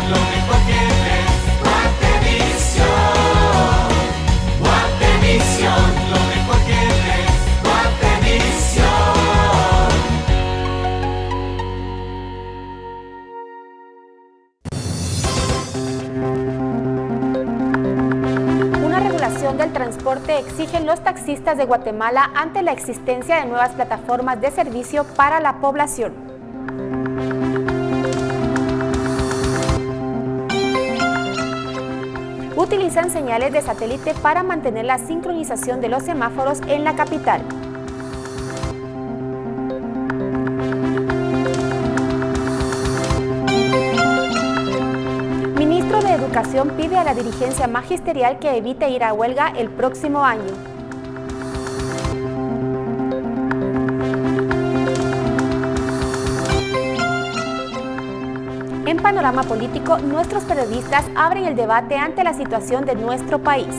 lo mejor que ves. Guatevisión, lo mejor que ves. Guatevisión. Una regulación del transporte exigen los taxistas de Guatemala ante la existencia de nuevas plataformas de servicio para la población. Utilizan señales de satélite para mantener la sincronización de los semáforos en la capital. Ministro de Educación pide a la dirigencia magisterial que evite ir a huelga el próximo año. En panorama político, nuestros periodistas abren el debate ante la situación de nuestro país.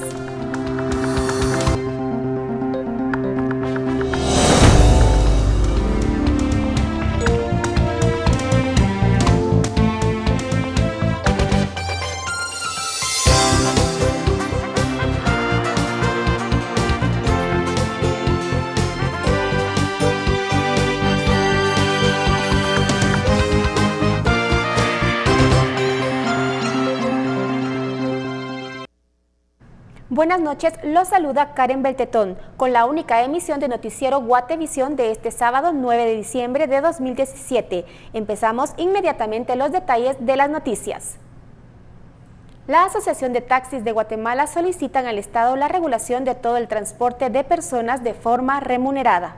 Buenas noches, los saluda Karen Beltetón con la única emisión de noticiero Guatevisión de este sábado 9 de diciembre de 2017. Empezamos inmediatamente los detalles de las noticias. La Asociación de Taxis de Guatemala solicitan al Estado la regulación de todo el transporte de personas de forma remunerada.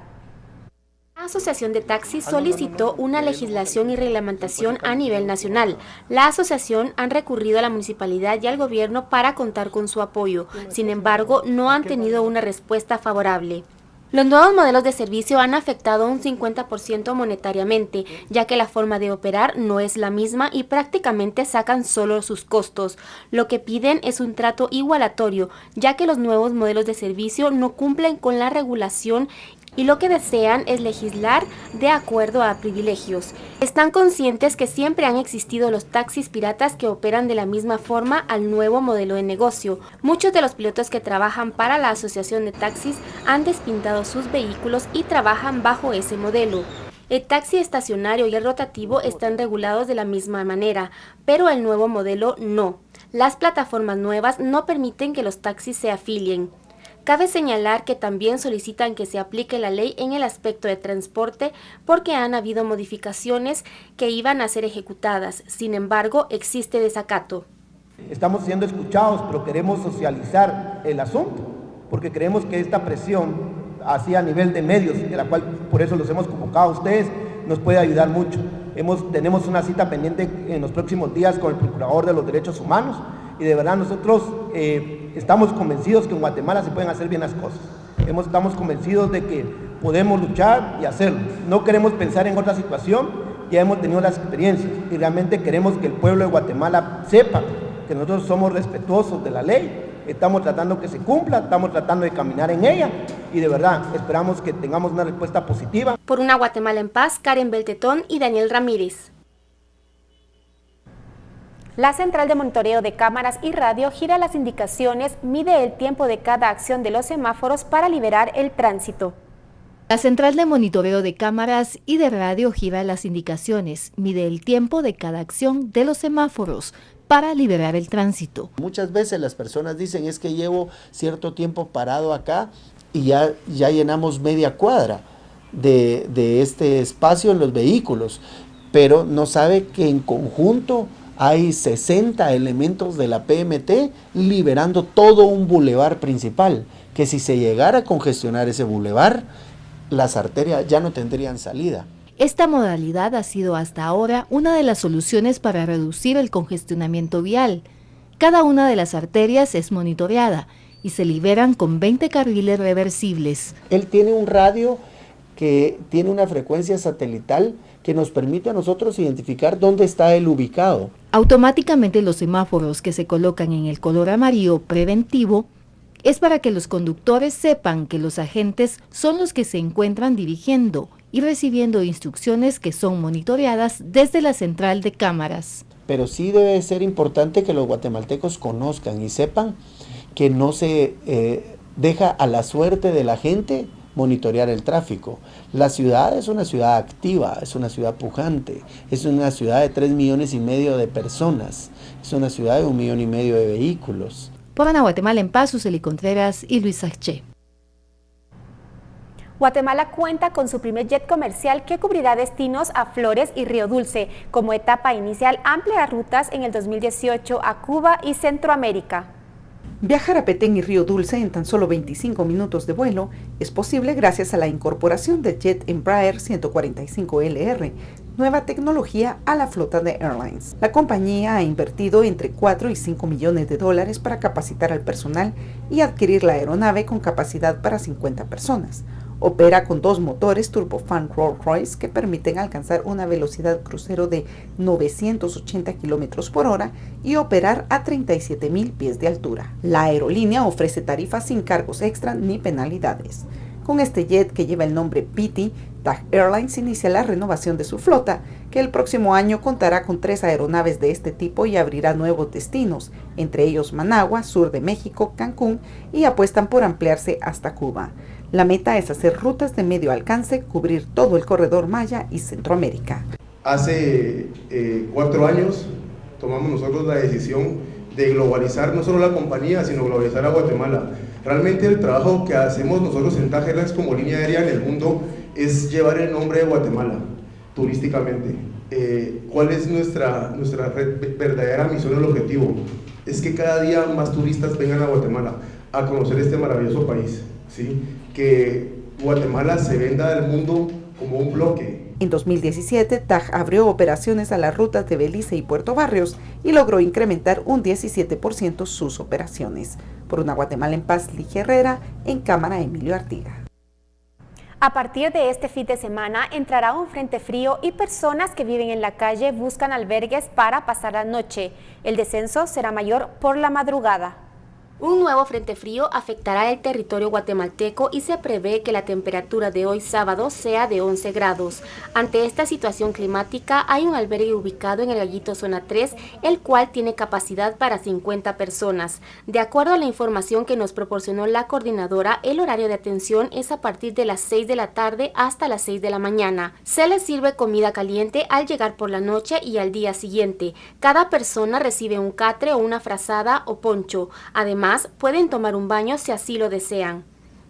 La Asociación de Taxis solicitó una legislación y reglamentación a nivel nacional. La asociación han recurrido a la municipalidad y al gobierno para contar con su apoyo. Sin embargo, no han tenido una respuesta favorable. Los nuevos modelos de servicio han afectado un 50% monetariamente, ya que la forma de operar no es la misma y prácticamente sacan solo sus costos. Lo que piden es un trato igualatorio, ya que los nuevos modelos de servicio no cumplen con la regulación y lo que desean es legislar de acuerdo a privilegios. Están conscientes que siempre han existido los taxis piratas que operan de la misma forma al nuevo modelo de negocio. Muchos de los pilotos que trabajan para la Asociación de Taxis han despintado sus vehículos y trabajan bajo ese modelo. El taxi estacionario y el rotativo están regulados de la misma manera, pero el nuevo modelo no. Las plataformas nuevas no permiten que los taxis se afilien. Cabe señalar que también solicitan que se aplique la ley en el aspecto de transporte porque han habido modificaciones que iban a ser ejecutadas. Sin embargo, existe desacato. Estamos siendo escuchados, pero queremos socializar el asunto, porque creemos que esta presión, así a nivel de medios, de la cual por eso los hemos convocado a ustedes, nos puede ayudar mucho. Tenemos una cita pendiente en los próximos días con el Procurador de los Derechos Humanos, y de verdad nosotros estamos convencidos que en Guatemala se pueden hacer bien las cosas. Estamos convencidos de que podemos luchar y hacerlo. No queremos pensar en otra situación, ya hemos tenido las experiencias y realmente queremos que el pueblo de Guatemala sepa que nosotros somos respetuosos de la ley, estamos tratando que se cumpla, estamos tratando de caminar en ella y de verdad esperamos que tengamos una respuesta positiva. Por una Guatemala en paz, Karen Beltetón y Daniel Ramírez. La Central de Monitoreo de Cámaras y Radio gira las indicaciones, mide el tiempo de cada acción de los semáforos para liberar el tránsito. La Central de Monitoreo de Cámaras y de Radio gira las indicaciones, mide el tiempo de cada acción de los semáforos para liberar el tránsito. Muchas veces las personas dicen es que llevo cierto tiempo parado acá y ya llenamos media cuadra de este espacio en los vehículos, pero no sabe que en conjunto hay 60 elementos de la PMT liberando todo un bulevar principal, que si se llegara a congestionar ese bulevar, las arterias ya no tendrían salida. Esta modalidad ha sido hasta ahora una de las soluciones para reducir el congestionamiento vial. Cada una de las arterias es monitoreada y se liberan con 20 carriles reversibles. Él tiene un radio que tiene una frecuencia satelital que nos permite a nosotros identificar dónde está él ubicado. Automáticamente los semáforos que se colocan en el color amarillo preventivo es para que los conductores sepan que los agentes son los que se encuentran dirigiendo y recibiendo instrucciones que son monitoreadas desde la central de cámaras. pero sí debe ser importante que los guatemaltecos conozcan y sepan que no se deja a la suerte de la gente monitorear el tráfico. La ciudad es una ciudad activa, es una ciudad pujante, es una ciudad de 3,5 millones de personas, es una ciudad de 1,5 millones de vehículos. Por Ana Guatemala en Paz, Suseli Contreras y Luis Saché. Guatemala cuenta con su primer jet comercial que cubrirá destinos a Flores y Río Dulce. Como etapa inicial, ampliará rutas en el 2018 a Cuba y Centroamérica. Viajar a Petén y Río Dulce en tan solo 25 minutos de vuelo es posible gracias a la incorporación del jet Embraer 145LR, nueva tecnología a la flota de airlines. La compañía ha invertido entre 4 y 5 millones de dólares para capacitar al personal y adquirir la aeronave con capacidad para 50 personas. Opera con 2 motores turbofan Rolls-Royce que permiten alcanzar una velocidad crucero de 980 km por hora y operar a 37,000 pies de altura. La aerolínea ofrece tarifas sin cargos extra ni penalidades. Con este jet que lleva el nombre Piti, TAG Airlines inicia la renovación de su flota, que el próximo año contará con 3 aeronaves de este tipo y abrirá nuevos destinos, entre ellos Managua, sur de México, Cancún, y apuestan por ampliarse hasta Cuba. La meta es hacer rutas de medio alcance, cubrir todo el corredor Maya y Centroamérica. Hace 4 años tomamos nosotros la decisión de globalizar no solo la compañía, sino globalizar a Guatemala. Realmente el trabajo que hacemos nosotros en TAG Airlines como línea aérea en el mundo es llevar el nombre de Guatemala turísticamente. ¿Cuál es nuestra verdadera misión y el objetivo? Es que cada día más turistas vengan a Guatemala a conocer este maravilloso país, ¿sí? Que Guatemala se venda al mundo como un bloque. En 2017, TAG abrió operaciones a las rutas de Belice y Puerto Barrios y logró incrementar un 17% sus operaciones. Por Una Guatemala en Paz, Ligia Herrera, en Cámara Emilio Artiga. A partir de este fin de semana entrará un frente frío y personas que viven en la calle buscan albergues para pasar la noche. El descenso será mayor por la madrugada. Un nuevo frente frío afectará el territorio guatemalteco y se prevé que la temperatura de hoy sábado sea de 11 grados. Ante esta situación climática hay un albergue ubicado en el Gallito Zona 3, el cual tiene capacidad para 50 personas. De acuerdo a la información que nos proporcionó la coordinadora, el horario de atención es a partir de las 6 de la tarde hasta las 6 de la mañana. Se les sirve comida caliente al llegar por la noche y al día siguiente. Cada persona recibe un catre o una frazada o poncho. Además, pueden tomar un baño si así lo desean.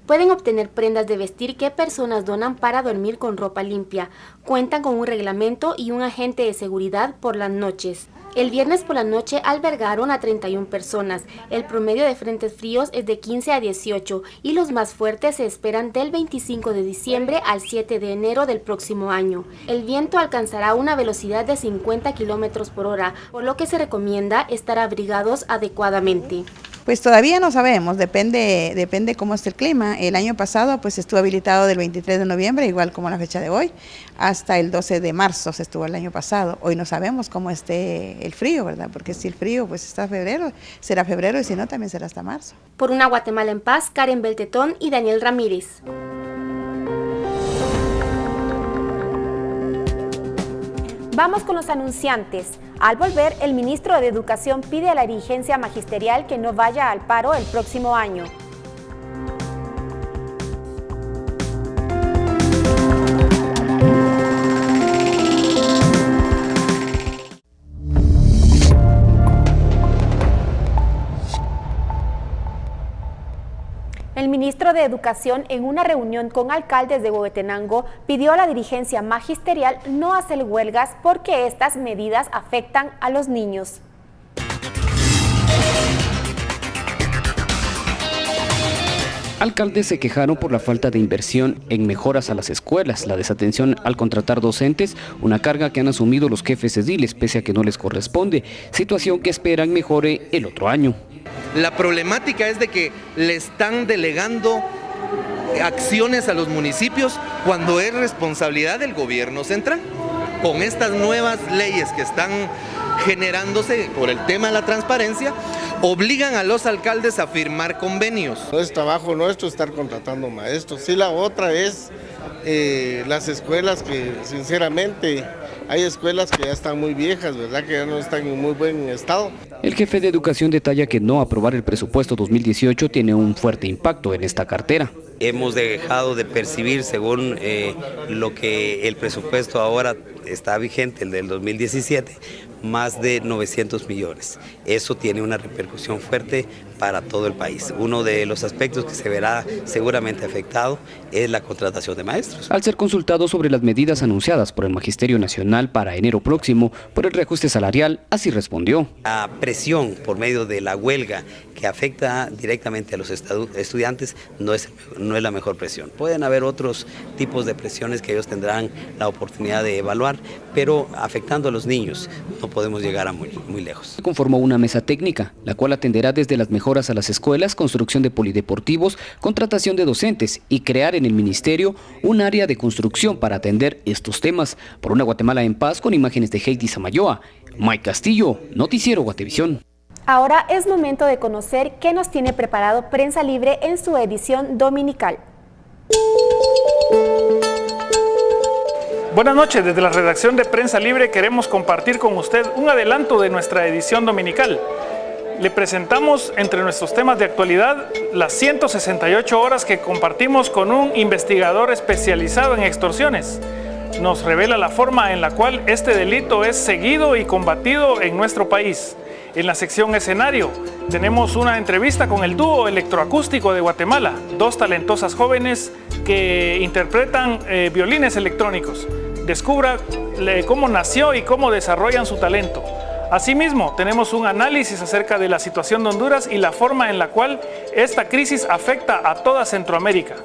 Pueden obtener prendas de vestir que personas donan para dormir con ropa limpia. Cuentan con un reglamento y un agente de seguridad por las noches. El viernes por la noche albergaron a 31 personas. El promedio de frentes fríos es de 15 a 18 y los más fuertes se esperan del 25 de diciembre al 7 de enero del próximo año. El viento alcanzará una velocidad de 50 km por hora, por lo que se recomienda estar abrigados adecuadamente. Pues todavía no sabemos, depende cómo esté el clima. El año pasado pues estuvo habilitado del 23 de noviembre, igual como la fecha de hoy, hasta el 12 de marzo se estuvo el año pasado. Hoy no sabemos cómo esté el frío, ¿verdad? Porque si el frío pues está febrero, será febrero y si no también será hasta marzo. Por Una Guatemala en Paz, Karen Beltetón y Daniel Ramírez. Vamos con los anunciantes. Al volver, el ministro de Educación pide a la dirigencia magisterial que no vaya al paro el próximo año. El ministro de Educación, en una reunión con alcaldes de Huehuetenango, pidió a la dirigencia magisterial no hacer huelgas porque estas medidas afectan a los niños. Alcaldes se quejaron por la falta de inversión en mejoras a las escuelas, la desatención al contratar docentes, una carga que han asumido los jefes ediles pese a que no les corresponde, situación que esperan mejore el otro año. La problemática es de que le están delegando acciones a los municipios cuando es responsabilidad del gobierno central. Con estas nuevas leyes que están generándose por el tema de la transparencia, obligan a los alcaldes a firmar convenios. No es trabajo nuestro estar contratando maestros. Sí, la otra es las escuelas que sinceramente Hay escuelas que ya están muy viejas, ¿verdad? Que ya no están en muy buen estado. El jefe de Educación detalla que no aprobar el presupuesto 2018 tiene un fuerte impacto en esta cartera. Hemos dejado de percibir, según lo que el presupuesto ahora está vigente, el del 2017, más de 900 millones. Eso tiene una repercusión fuerte para todo el país. Uno de los aspectos que se verá seguramente afectado es la contratación de maestros. Al ser consultado sobre las medidas anunciadas por el Magisterio Nacional para enero próximo por el reajuste salarial, así respondió. La presión por medio de la huelga que afecta directamente a los estudiantes no es la mejor presión. Pueden haber otros tipos de presiones que ellos tendrán la oportunidad de evaluar, pero afectando a los niños no podemos llegar a muy lejos. Se conformó una mesa técnica, la cual atenderá desde las mejoras a las escuelas, construcción de polideportivos, contratación de docentes y crear en el ministerio un área de construcción para atender estos temas. Por una Guatemala en paz, con imágenes de Heidi Samayoa, Mike Castillo, Noticiero Guatevisión. Ahora es momento de conocer qué nos tiene preparado Prensa Libre en su edición dominical. Buenas noches, desde la redacción de Prensa Libre queremos compartir con usted un adelanto de nuestra edición dominical. Le presentamos entre nuestros temas de actualidad las 168 horas que compartimos con un investigador especializado en extorsiones. Nos revela la forma en la cual este delito es seguido y combatido en nuestro país. En la sección escenario tenemos una entrevista con el dúo electroacústico de Guatemala, dos talentosas jóvenes que interpretan violines electrónicos. Descubra cómo nació y cómo desarrollan su talento. Asimismo, tenemos un análisis acerca de la situación de Honduras y la forma en la cual esta crisis afecta a toda Centroamérica.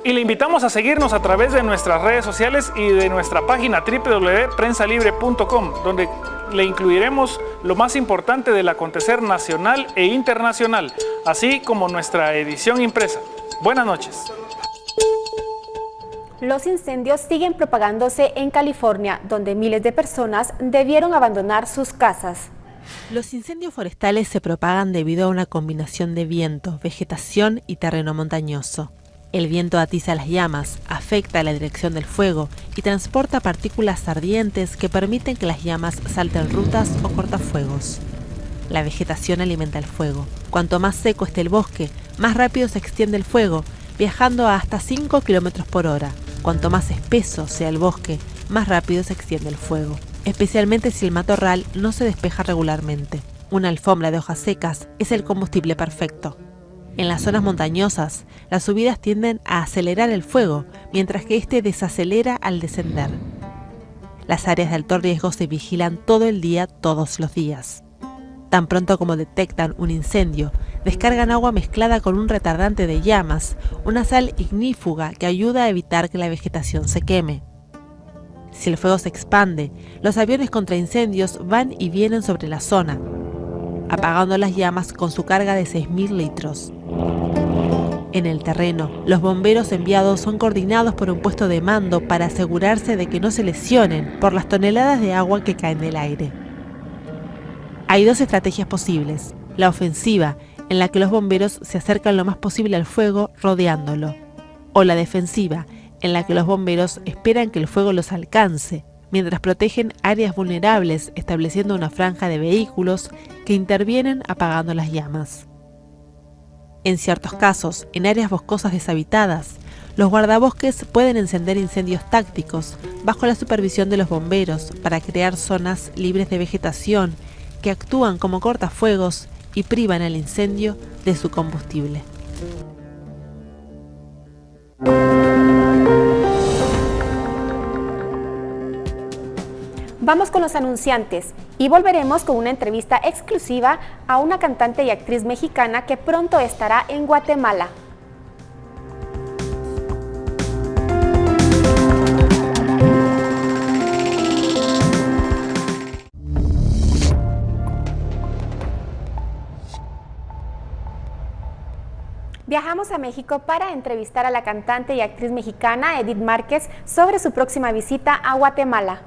Y le invitamos a seguirnos a través de nuestras redes sociales y de nuestra página www.prensalibre.com, donde le incluiremos lo más importante del acontecer nacional e internacional, así como nuestra edición impresa. Buenas noches. Los incendios siguen propagándose en California, donde miles de personas debieron abandonar sus casas. Los incendios forestales se propagan debido a una combinación de viento, vegetación y terreno montañoso. El viento atiza las llamas, afecta la dirección del fuego y transporta partículas ardientes que permiten que las llamas salten rutas o cortafuegos. La vegetación alimenta el fuego. Cuanto más seco esté el bosque, más rápido se extiende el fuego, viajando a hasta 5 km por hora. Cuanto más espeso sea el bosque, más rápido se extiende el fuego, especialmente si el matorral no se despeja regularmente. Una alfombra de hojas secas es el combustible perfecto. En las zonas montañosas, las subidas tienden a acelerar el fuego, mientras que este desacelera al descender. Las áreas de alto riesgo se vigilan todo el día, todos los días. Tan pronto como detectan un incendio, descargan agua mezclada con un retardante de llamas, una sal ignífuga que ayuda a evitar que la vegetación se queme. Si el fuego se expande, los aviones contra incendios van y vienen sobre la zona, apagando las llamas con su carga de 6.000 litros. En el terreno, los bomberos enviados son coordinados por un puesto de mando para asegurarse de que no se lesionen por las toneladas de agua que caen del aire. Hay dos estrategias posibles: la ofensiva, en la que los bomberos se acercan lo más posible al fuego rodeándolo, o la defensiva, en la que los bomberos esperan que el fuego los alcance, mientras protegen áreas vulnerables estableciendo una franja de vehículos que intervienen apagando las llamas. En ciertos casos, en áreas boscosas deshabitadas, los guardabosques pueden encender incendios tácticos bajo la supervisión de los bomberos para crear zonas libres de vegetación que actúan como cortafuegos y privan al incendio de su combustible. Vamos con los anunciantes y volveremos con una entrevista exclusiva a una cantante y actriz mexicana que pronto estará en Guatemala. Viajamos a México para entrevistar a la cantante y actriz mexicana Edith Márquez sobre su próxima visita a Guatemala.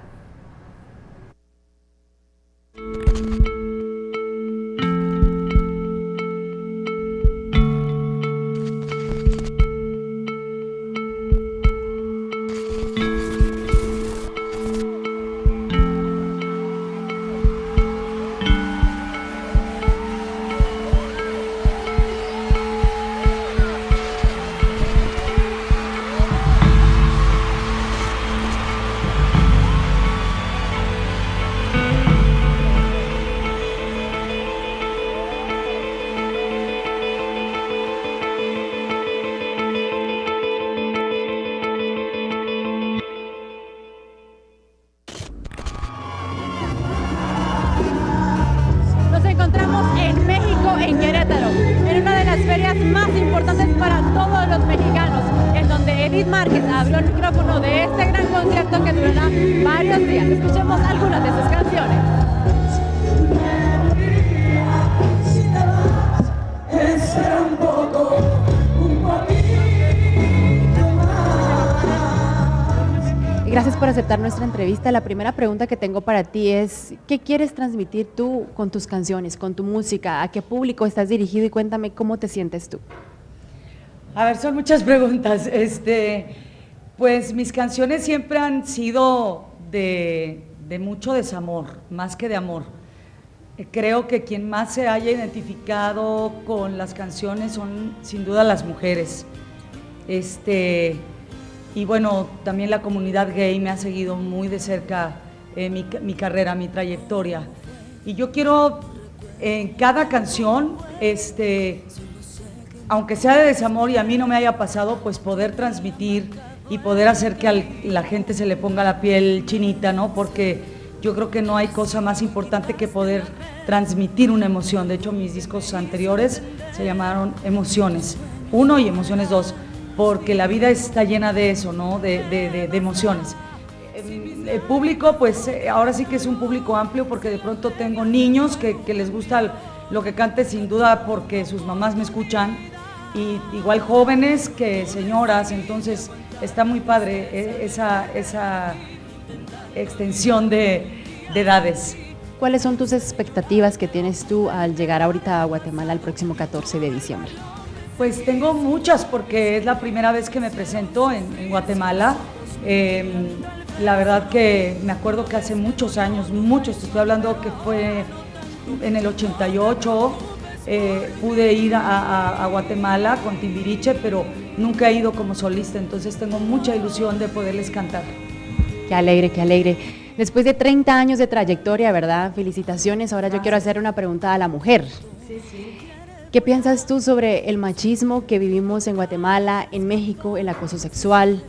en Querétaro, en una de las ferias más importantes para todos los mexicanos, en donde Edith Márquez abrió el micrófono de este gran concierto que durará varios días. Escuchemos algunas de sus canciones. Gracias por aceptar nuestra entrevista. La primera pregunta que tengo para ti es, ¿qué quieres transmitir tú con tus canciones, con tu música? ¿A qué público estás dirigido? Y cuéntame cómo te sientes tú. A ver, son muchas preguntas. Pues mis canciones siempre han sido de mucho desamor, más que de amor. Creo que quien más se haya identificado con las canciones son sin duda las mujeres. Y bueno, también la comunidad gay me ha seguido muy de cerca mi carrera, mi trayectoria. Y yo quiero en cada canción, aunque sea de desamor y a mí no me haya pasado, pues poder transmitir y poder hacer que a la gente se le ponga la piel chinita, ¿no? Porque yo creo que no hay cosa más importante que poder transmitir una emoción. De hecho, mis discos anteriores se llamaron Emociones 1 y Emociones 2, porque la vida está llena de eso, ¿no? De emociones. El público, pues ahora sí que es un público amplio, porque de pronto tengo niños que les gusta lo que cante, sin duda porque sus mamás me escuchan, y igual jóvenes que señoras, entonces está muy padre esa extensión de edades. ¿Cuáles son tus expectativas que tienes tú al llegar ahorita a Guatemala el próximo 14 de diciembre? Pues tengo muchas, porque es la primera vez que me presento en Guatemala. La verdad que me acuerdo que hace muchos años, te estoy hablando que fue en el 88, pude ir a Guatemala con Timbiriche, pero nunca he ido como solista, entonces tengo mucha ilusión de poderles cantar. Qué alegre, qué alegre. Después de 30 años de trayectoria, ¿verdad? Felicitaciones. Ahora yo quiero hacer una pregunta a la mujer. Sí, sí. ¿Qué piensas tú sobre el machismo que vivimos en Guatemala, en México, el acoso sexual,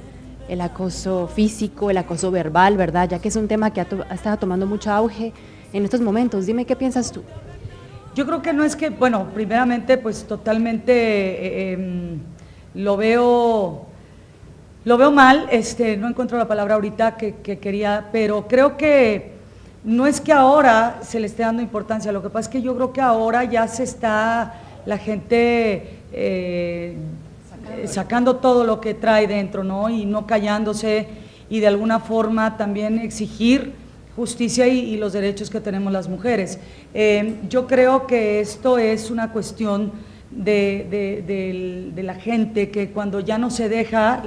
el acoso físico, el acoso verbal, ¿verdad? Ya que es un tema que ha estado tomando mucho auge en estos momentos. Dime, ¿qué piensas tú? Yo creo que no es que, bueno, primeramente, pues totalmente lo veo mal, no encuentro la palabra ahorita que quería, pero creo que no es que ahora se le esté dando importancia, lo que pasa es que yo creo que ahora ya se está la gente sacando todo lo que trae dentro, ¿no? Y no callándose, y de alguna forma también exigir justicia y los derechos que tenemos las mujeres. Yo creo que esto es una cuestión de la gente, que cuando ya no se deja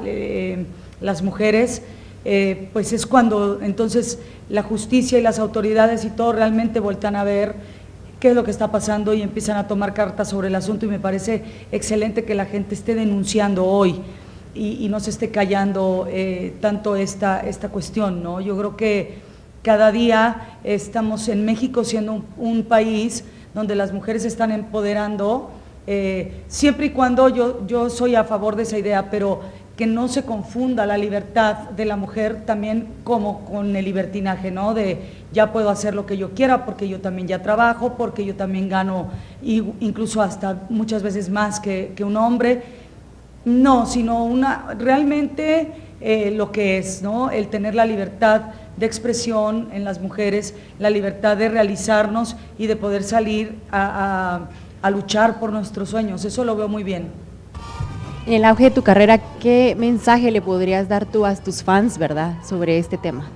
las mujeres, pues es cuando entonces la justicia y las autoridades y todo realmente voltean a ver qué es lo que está pasando y empiezan a tomar cartas sobre el asunto, y me parece excelente que la gente esté denunciando hoy y no se esté callando tanto esta cuestión, ¿no? Yo creo que cada día estamos en México siendo un país donde las mujeres se están empoderando, siempre y cuando yo soy a favor de esa idea, pero que no se confunda la libertad de la mujer también como con el libertinaje, ¿no? De ya puedo hacer lo que yo quiera porque yo también ya trabajo, porque yo también gano incluso hasta muchas veces más que un hombre. No, sino realmente lo que es, ¿no? El tener la libertad de expresión en las mujeres, la libertad de realizarnos y de poder salir a luchar por nuestros sueños. Eso lo veo muy bien. En el auge de tu carrera, ¿qué mensaje le podrías dar tú a tus fans, verdad, sobre este tema?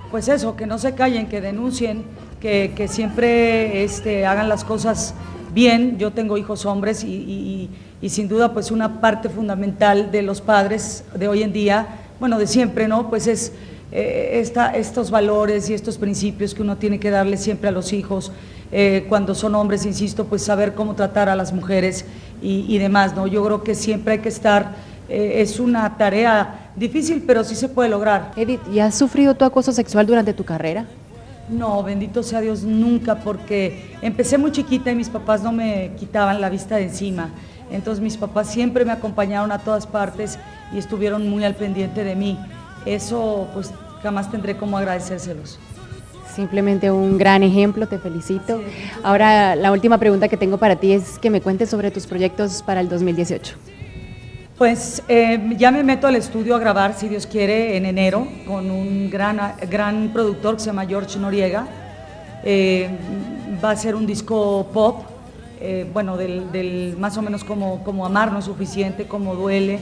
Pues eso, que no se callen, que denuncien, que siempre hagan las cosas bien. Yo tengo hijos hombres y sin duda pues una parte fundamental de los padres de hoy en día, bueno, de siempre, ¿no? Pues es estos valores y estos principios que uno tiene que darle siempre a los hijos. Cuando son hombres, insisto, pues saber cómo tratar a las mujeres y demás, ¿no? Yo creo que siempre hay que estar, es una tarea difícil, pero sí se puede lograr. Edith, ¿y has sufrido tu acoso sexual durante tu carrera? No, bendito sea Dios, nunca, porque empecé muy chiquita y mis papás no me quitaban la vista de encima. Entonces mis papás siempre me acompañaron a todas partes y estuvieron muy al pendiente de mí. Eso pues jamás tendré cómo agradecérselos. simplemente un gran ejemplo, te felicito. Ahora, la última pregunta que tengo para ti es que me cuentes sobre tus proyectos para el 2018. Pues ya me meto al estudio a grabar, si Dios quiere, en enero, con un gran productor que se llama George Noriega. Va a ser un disco pop, bueno, del más o menos como Amar no es suficiente, como Duele,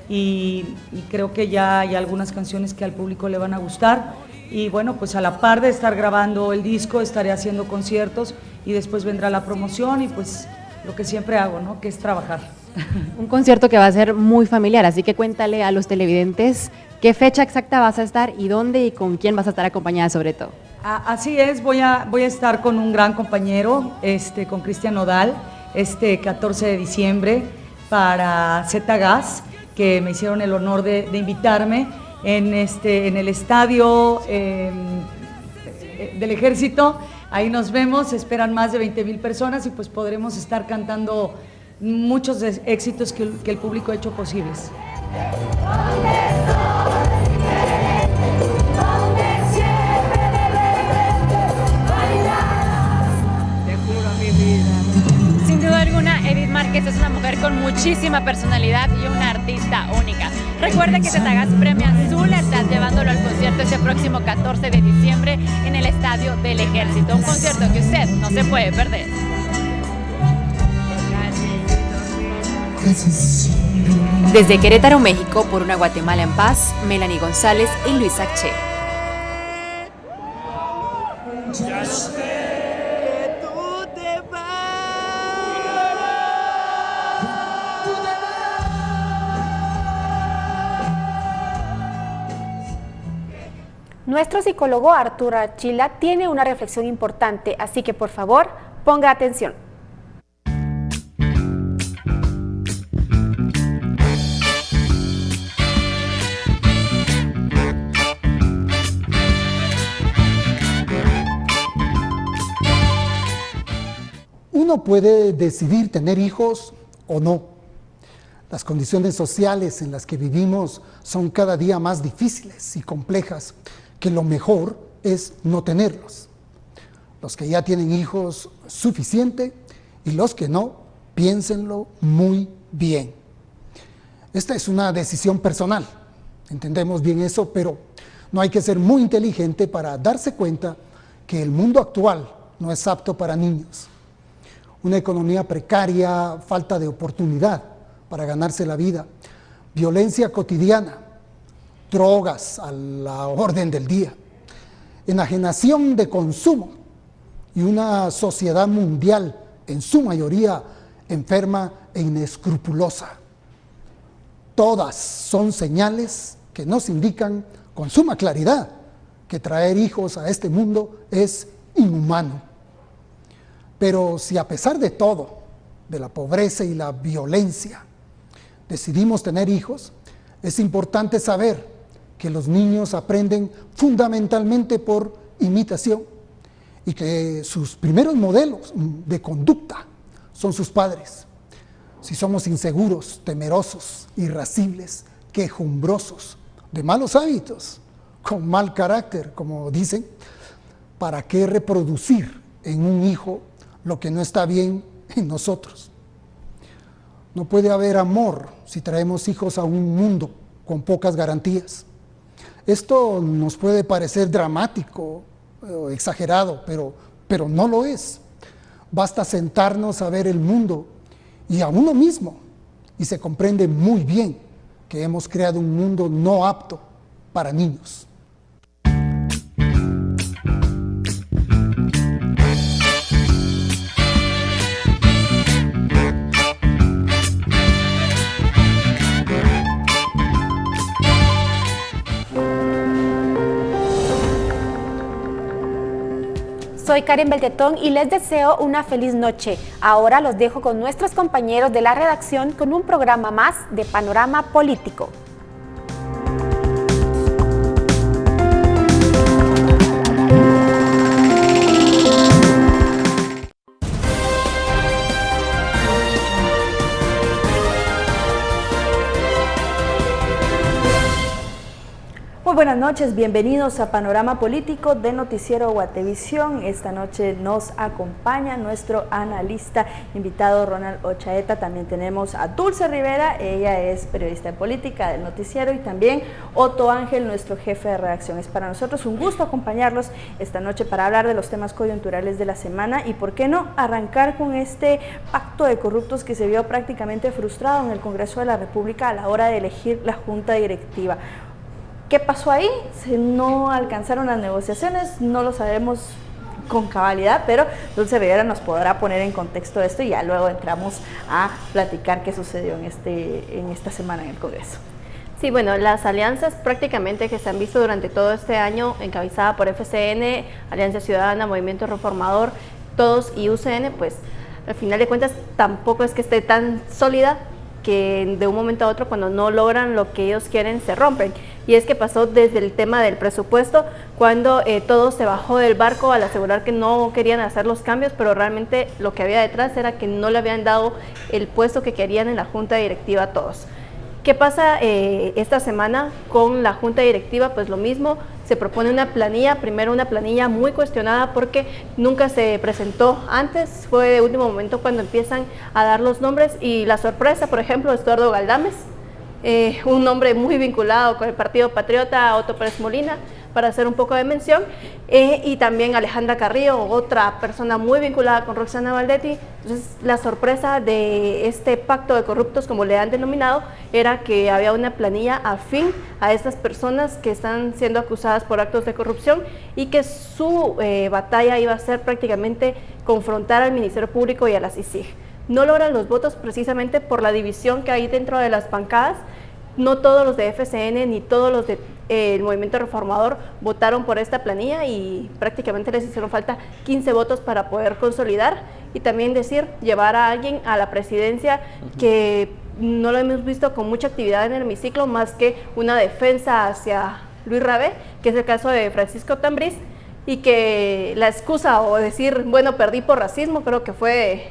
y creo que ya hay algunas canciones que al público le van a gustar. Y bueno, pues a la par de estar grabando el disco, estaré haciendo conciertos y después vendrá la promoción y pues lo que siempre hago, ¿no? Que es trabajar. Un concierto que va a ser muy familiar, así que cuéntale a los televidentes qué fecha exacta vas a estar y dónde y con quién vas a estar acompañada sobre todo. Así es, voy a estar con un gran compañero, con Cristian Nodal, 14 de diciembre para Z-Gas, que me hicieron el honor de invitarme en el estadio del Ejército. Ahí nos vemos, esperan más de 20,000 personas y pues podremos estar cantando muchos éxitos que el público ha hecho posibles. Sin duda alguna, Edith Márquez es una mujer con muchísima personalidad y una artista única. Recuerde que Z-Gas premia su lealtad llevándolo al concierto este próximo 14 de diciembre en el Estadio del Ejército. Un concierto que usted no se puede perder. Desde Querétaro, México, por una Guatemala en paz, Melanie González y Luis Acche. Nuestro psicólogo Arturo Archila tiene una reflexión importante, así que por favor, ponga atención. Uno puede decidir tener hijos o no. Las condiciones sociales en las que vivimos son cada día más difíciles y complejas, que lo mejor es no tenerlos. Los que ya tienen hijos, suficiente, y los que no, piénsenlo muy bien. Esta es una decisión personal, entendemos bien eso, pero no hay que ser muy inteligente para darse cuenta que el mundo actual no es apto para niños. Una economía precaria, falta de oportunidad para ganarse la vida, violencia cotidiana, drogas a la orden del día, enajenación de consumo y una sociedad mundial en su mayoría enferma e inescrupulosa. Todas son señales que nos indican con suma claridad que traer hijos a este mundo es inhumano. Pero si a pesar de todo, de la pobreza y la violencia, decidimos tener hijos, es importante saber que los niños aprenden fundamentalmente por imitación y que sus primeros modelos de conducta son sus padres. Si somos inseguros, temerosos, irascibles, quejumbrosos, de malos hábitos, con mal carácter, como dicen, ¿para qué reproducir en un hijo lo que no está bien en nosotros? No puede haber amor si traemos hijos a un mundo con pocas garantías. Esto nos puede parecer dramático o exagerado, pero no lo es. Basta sentarnos a ver el mundo y a uno mismo y se comprende muy bien que hemos creado un mundo no apto para niños. Soy Karen Beltetón y les deseo una feliz noche. Ahora los dejo con nuestros compañeros de la redacción con un programa más de Panorama Político. buenas noches, bienvenidos a Panorama Político de Noticiero Guatevisión. Esta noche nos acompaña nuestro analista invitado Ronald Ochaeta. También tenemos a Dulce Rivera, ella es periodista de política del noticiero, y también Otto Ángel, nuestro jefe de redacción. Es para nosotros un gusto acompañarlos esta noche para hablar de los temas coyunturales de la semana y, por qué no, arrancar con este pacto de corruptos que se vio prácticamente frustrado en el Congreso de la República a la hora de elegir la Junta Directiva. ¿Qué pasó ahí? No alcanzaron las negociaciones, no lo sabemos con cabalidad, pero Dulce Rivera nos podrá poner en contexto esto y ya luego entramos a platicar qué sucedió en esta semana en el Congreso. Sí, bueno, las alianzas prácticamente que se han visto durante todo este año, encabezada por FCN, Alianza Ciudadana, Movimiento Reformador, todos y UCN, pues al final de cuentas tampoco es que esté tan sólida, que de un momento a otro, cuando no logran lo que ellos quieren, se rompen. Y es que pasó desde el tema del presupuesto, cuando todo se bajó del barco al asegurar que no querían hacer los cambios, pero realmente lo que había detrás era que no le habían dado el puesto que querían en la Junta Directiva a todos. ¿Qué pasa esta semana con la Junta Directiva? Pues lo mismo, se propone una planilla, primero una planilla muy cuestionada porque nunca se presentó antes, fue de último momento cuando empiezan a dar los nombres, y la sorpresa, por ejemplo, Estuardo Galdames, un nombre muy vinculado con el Partido Patriota, Otto Pérez Molina, para hacer un poco de mención, y también Alejandra Carrillo, otra persona muy vinculada con Roxana Valdetti. Entonces, la sorpresa de este pacto de corruptos, como le han denominado, era que había una planilla afín a estas personas que están siendo acusadas por actos de corrupción, y que su batalla iba a ser prácticamente confrontar al Ministerio Público y a la CICIG. No logran los votos precisamente por la división que hay dentro de las bancadas. No todos los de FCN ni todos los del Movimiento Reformador votaron por esta planilla, y prácticamente les hicieron falta 15 votos para poder consolidar y también llevar a alguien a la presidencia que no lo hemos visto con mucha actividad en el hemiciclo, más que una defensa hacia Luis Rabé, que es el caso de Francisco Tambriz, y que la excusa, o decir, bueno, perdí por racismo, creo que fue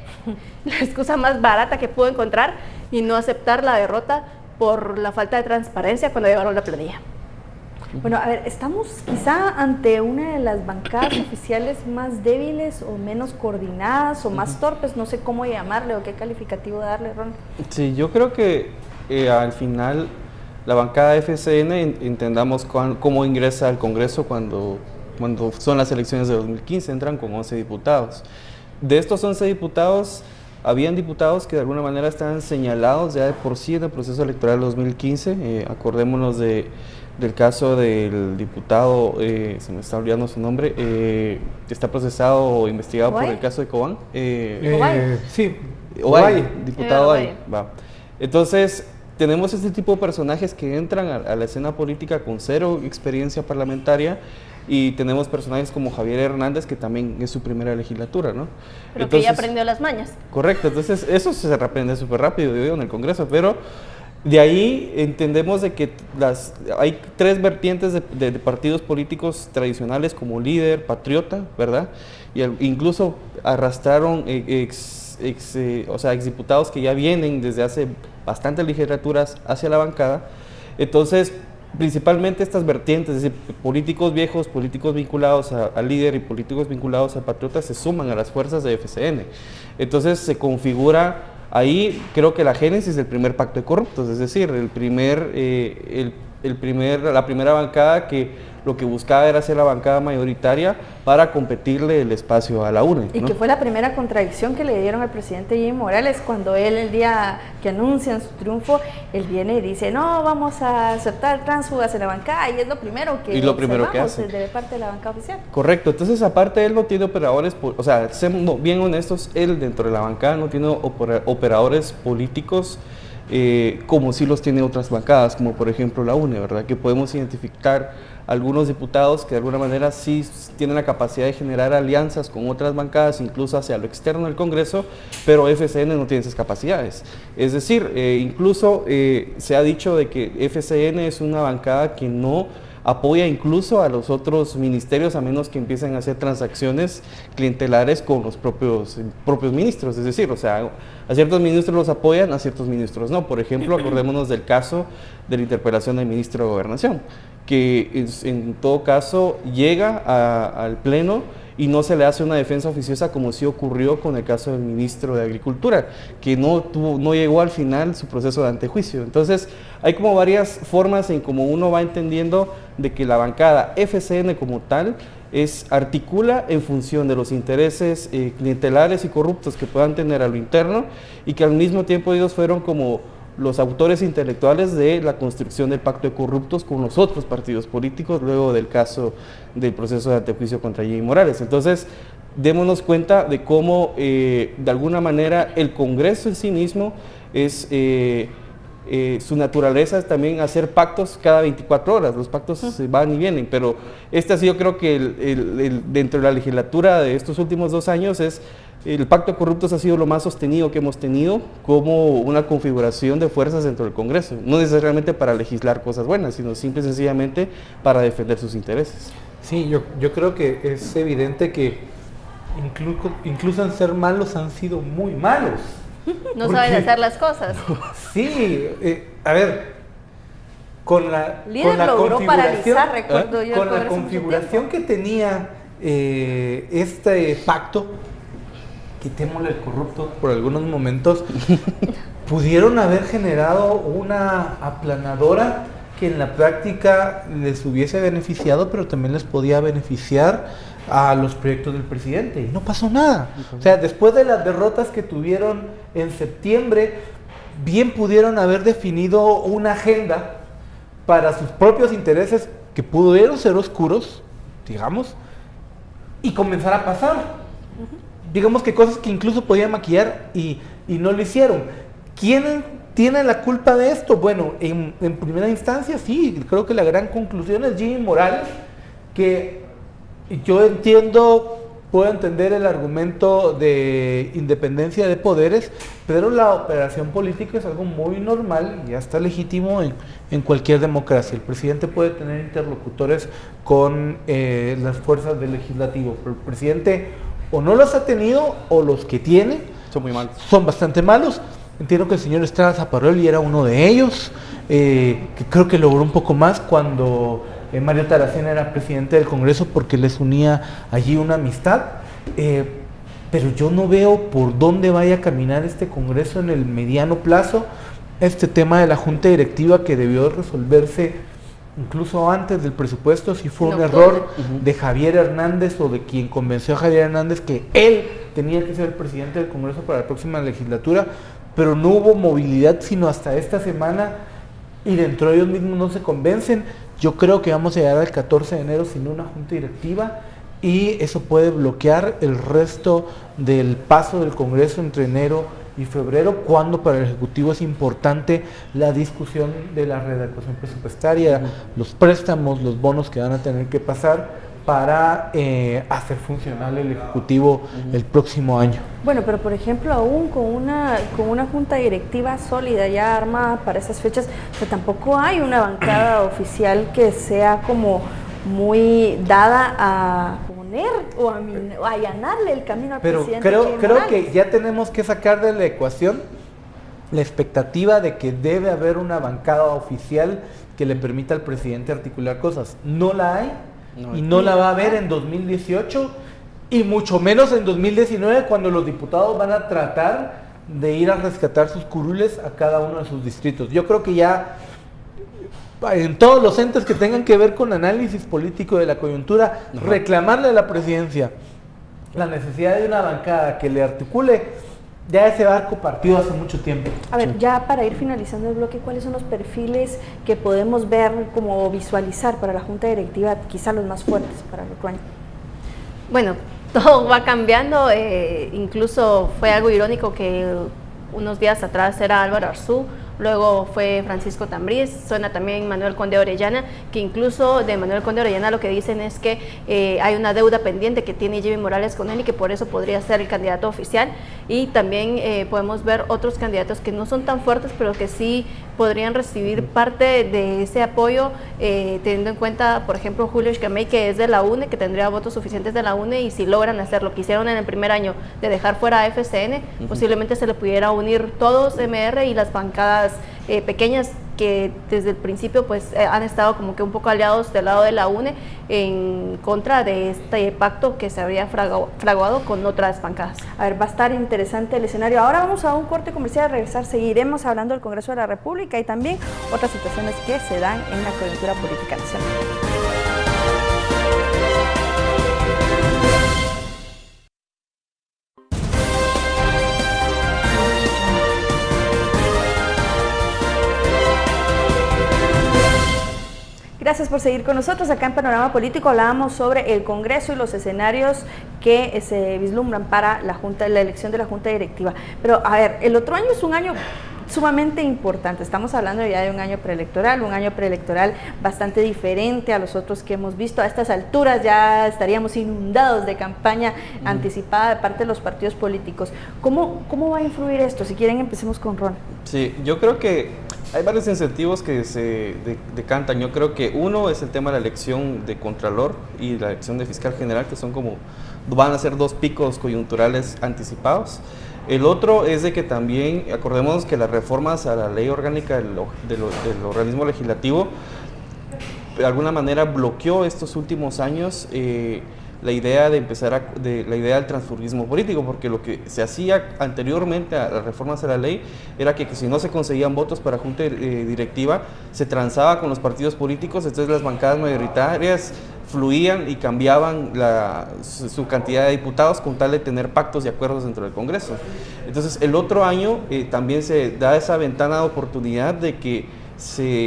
la excusa más barata que pudo encontrar, y no aceptar la derrota por la falta de transparencia cuando llevaron la planilla. Bueno, a ver, estamos quizá ante una de las bancadas oficiales más débiles o menos coordinadas o más torpes, no sé cómo llamarle o qué calificativo darle, Ron. Sí, yo creo que al final la bancada FCN, entendamos cómo ingresa al Congreso cuando son las elecciones de 2015, entran con 11 diputados. De estos 11 diputados, habían diputados que de alguna manera estaban señalados ya de por sí en el proceso electoral 2015, acordémonos del caso del diputado, se me está olvidando su nombre, que está procesado o investigado por el caso de Cobán. Sí, Ovalle, diputado Ovalle. Entonces, tenemos este tipo de personajes que entran a la escena política con cero experiencia parlamentaria, y tenemos personajes como Javier Hernández, que también es su primera legislatura, ¿no? Pero entonces, que ya aprendió las mañas. Correcto, entonces eso se aprende súper rápido, digo, en el Congreso, pero de ahí entendemos de que hay tres vertientes de partidos políticos tradicionales como Líder, Patriota, ¿verdad? Y incluso arrastraron exdiputados que ya vienen desde hace bastantes legislaturas hacia la bancada. Entonces, principalmente estas vertientes, es decir, políticos viejos, políticos vinculados al Líder y políticos vinculados a Patriota, se suman a las fuerzas de FCN. Entonces se configura ahí, creo que la génesis del primer pacto de corruptos, es decir, la primera bancada que lo que buscaba era ser la bancada mayoritaria para competirle el espacio a la UNE, y ¿no? que fue la primera contradicción que le dieron al presidente Jimmy Morales cuando él, el día que anuncian su triunfo, él viene y dice, no, vamos a aceptar tránsfugas en la bancada, y es lo primero que hace de parte de la bancada oficial. Correcto, entonces aparte él no tiene operadores, o sea, seamos bien honestos, él dentro de la bancada no tiene operadores políticos como sí los tiene otras bancadas, como por ejemplo la UNE, ¿verdad? Que podemos identificar algunos diputados que de alguna manera sí tienen la capacidad de generar alianzas con otras bancadas, incluso hacia lo externo del Congreso, pero FCN no tiene esas capacidades. Es decir, incluso se ha dicho de que FCN es una bancada que no apoya incluso a los otros ministerios, a menos que empiecen a hacer transacciones clientelares con los propios ministros, es decir, o sea, a ciertos ministros los apoyan, a ciertos ministros no. Por ejemplo, acordémonos del caso de la interpelación del ministro de Gobernación, que en todo caso llega al Pleno y no se le hace una defensa oficiosa como sí ocurrió con el caso del ministro de Agricultura, que no llegó al final su proceso de antejuicio. Entonces hay como varias formas en cómo uno va entendiendo de que la bancada FCN como tal articula en función de los intereses clientelares y corruptos que puedan tener a lo interno, y que al mismo tiempo ellos fueron como los autores intelectuales de la construcción del pacto de corruptos con los otros partidos políticos luego del caso del proceso de antejuicio contra Jimmy Morales. Entonces, démonos cuenta de cómo de alguna manera el Congreso en sí mismo es su naturaleza es también hacer pactos cada 24 horas, los pactos se van y vienen, pero este ha sido, creo que dentro de la legislatura de estos últimos 2 años el pacto de corruptos ha sido lo más sostenido que hemos tenido como una configuración de fuerzas dentro del Congreso, no necesariamente para legislar cosas buenas, sino simple y sencillamente para defender sus intereses. Sí, yo creo que es evidente que incluso en ser malos han sido muy malos. No saben hacer las cosas. Sí, a ver, con la logró paralizar, recuerdo yo, con la configuración que tenía este pacto, quitémosle el corrupto por algunos momentos, pudieron haber generado una aplanadora que en la práctica les hubiese beneficiado, pero también les podía beneficiar a los proyectos del presidente, y no pasó nada. O sea, después de las derrotas que tuvieron en septiembre, bien pudieron haber definido una agenda para sus propios intereses que pudieron ser oscuros, digamos, y comenzar a pasar. Digamos que cosas que incluso podían maquillar y no lo hicieron. ¿Quién tiene la culpa de esto? Bueno, en primera instancia sí, creo que la gran conclusión es Jimmy Morales, que yo puedo entender el argumento de independencia de poderes, pero la operación política es algo muy normal y ya está legítimo en cualquier democracia. El presidente puede tener interlocutores con las fuerzas del legislativo, pero el presidente o no los ha tenido o los que tiene son muy malos. Son bastante malos. Entiendo que el señor Estrada Zaparroli era uno de ellos, que creo que logró un poco más cuando Mario Taracena era presidente del Congreso porque les unía allí una amistad, pero yo no veo por dónde vaya a caminar este Congreso en el mediano plazo. Este tema de la Junta Directiva, que debió resolverse incluso antes del presupuesto, si fue un error de Javier Hernández o de quien convenció a Javier Hernández que él tenía que ser el presidente del Congreso para la próxima legislatura, pero no hubo movilidad sino hasta esta semana y dentro de ellos mismos no se convencen. Yo creo que vamos a llegar al 14 de enero sin una junta directiva y eso puede bloquear el resto del paso del Congreso entre enero y febrero, cuando para el Ejecutivo es importante la discusión de la readecuación presupuestaria, los préstamos, los bonos que van a tener que pasar para hacer funcional el Ejecutivo el próximo año. Bueno, pero por ejemplo, aún con una junta directiva sólida ya armada para esas fechas, pero tampoco hay una bancada oficial que sea como muy dada a poner o a allanarle el camino al presidente. Pero creo que ya tenemos que sacar de la ecuación la expectativa de que debe haber una bancada oficial que le permita al presidente articular cosas. No la hay. Y no la va a haber en 2018 y mucho menos en 2019, cuando los diputados van a tratar de ir a rescatar sus curules a cada uno de sus distritos. Yo creo que ya en todos los entes que tengan que ver con análisis político de la coyuntura, reclamarle a la presidencia la necesidad de una bancada que le articule. Ya ese barco partió hace mucho tiempo. A ver, ya para ir finalizando el bloque, ¿cuáles son los perfiles que podemos ver, como visualizar para la Junta Directiva, quizá los más fuertes para el otro año? Bueno, todo va cambiando, incluso fue algo irónico que unos días atrás era Álvaro Arzú, luego fue Francisco Tambriz, suena también Manuel Conde Orellana, que incluso de Manuel Conde Orellana lo que dicen es que hay una deuda pendiente que tiene Jimmy Morales con él y que por eso podría ser el candidato oficial, y también podemos ver otros candidatos que no son tan fuertes pero que sí podrían recibir parte de ese apoyo, teniendo en cuenta, por ejemplo, Julio Xcamey, que es de la UNE, que tendría votos suficientes de la UNE, y si logran hacer lo que hicieron en el primer año de dejar fuera a FCN, posiblemente se le pudiera unir todos MR y las bancadas pequeñas que desde el principio pues han estado como que un poco aliados del lado de la UNE en contra de este pacto que se habría fraguado con otras bancadas. A ver, va a estar interesante el escenario. Ahora vamos a un corte comercial, a regresar seguiremos hablando del Congreso de la República y también otras situaciones que se dan en la coyuntura política nacional. Gracias por seguir con nosotros. Acá en Panorama Político hablábamos sobre el Congreso y los escenarios que se vislumbran para la elección de la Junta Directiva. Pero a ver, el otro año es un año sumamente importante. Estamos hablando ya de un año preelectoral bastante diferente a los otros que hemos visto. A estas alturas ya estaríamos inundados de campaña anticipada de parte de los partidos políticos. ¿Cómo va a influir esto? Si quieren, empecemos con Ron. Sí, yo creo que hay varios incentivos que se decantan. Yo creo que uno es el tema de la elección de Contralor y la elección de Fiscal General, que van a ser dos picos coyunturales anticipados. El otro es de que también, acordémonos que las reformas a la ley orgánica del organismo legislativo de alguna manera bloqueó estos últimos años la idea de la idea del transfugismo político, porque lo que se hacía anteriormente a las reformas a la ley era que si no se conseguían votos para junta directiva, se transaba con los partidos políticos, entonces las bancadas mayoritarias fluían y cambiaban su cantidad de diputados con tal de tener pactos y acuerdos dentro del Congreso. Entonces el otro año también se da esa ventana de oportunidad de que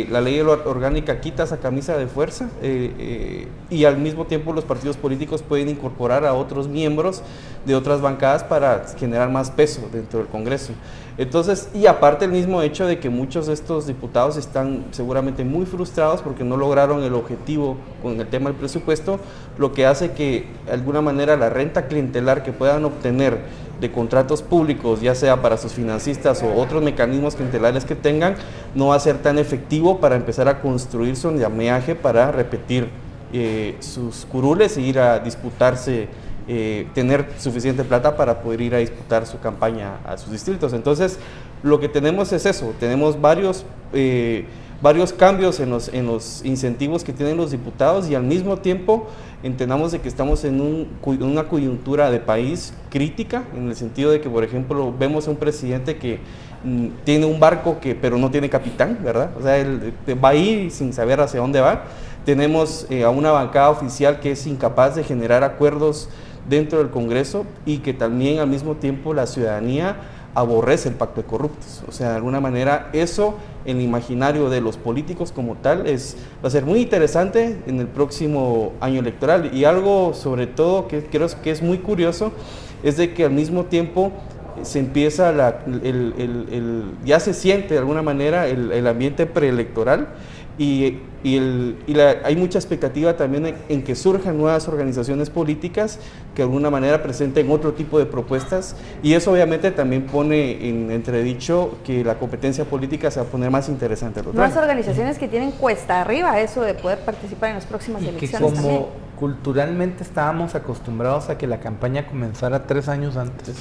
la ley orgánica quita esa camisa de fuerza y al mismo tiempo los partidos políticos pueden incorporar a otros miembros de otras bancadas para generar más peso dentro del Congreso. Entonces, y aparte el mismo hecho de que muchos de estos diputados están seguramente muy frustrados porque no lograron el objetivo con el tema del presupuesto, lo que hace que de alguna manera la renta clientelar que puedan obtener de contratos públicos, ya sea para sus financistas o otros mecanismos clientelares que tengan, no va a ser tan efectivo para empezar a construir su andamiaje para repetir sus curules e ir a disputarse, tener suficiente plata para poder ir a disputar su campaña a sus distritos. Entonces, lo que tenemos es eso, tenemos varios cambios en los incentivos que tienen los diputados y al mismo tiempo entendamos de que estamos en una coyuntura de país crítica, en el sentido de que, por ejemplo, vemos a un presidente que tiene un barco pero no tiene capitán, ¿verdad? O sea, él va ahí sin saber hacia dónde va. Tenemos a una bancada oficial que es incapaz de generar acuerdos dentro del Congreso y que también al mismo tiempo la ciudadanía aborrece el pacto de corruptos. O sea, de alguna manera eso en el imaginario de los políticos como tal va a ser muy interesante en el próximo año electoral. Y algo sobre todo que creo que es muy curioso es de que al mismo tiempo se empieza ya se siente de alguna manera el ambiente preelectoral y hay mucha expectativa también en que surjan nuevas organizaciones políticas que de alguna manera presenten otro tipo de propuestas y eso obviamente también pone en entredicho que la competencia política se va a poner más interesante. Nuevas organizaciones que tienen cuesta arriba eso de poder participar en las próximas elecciones. Que como también. Culturalmente estábamos acostumbrados a que la campaña comenzara 3 años antes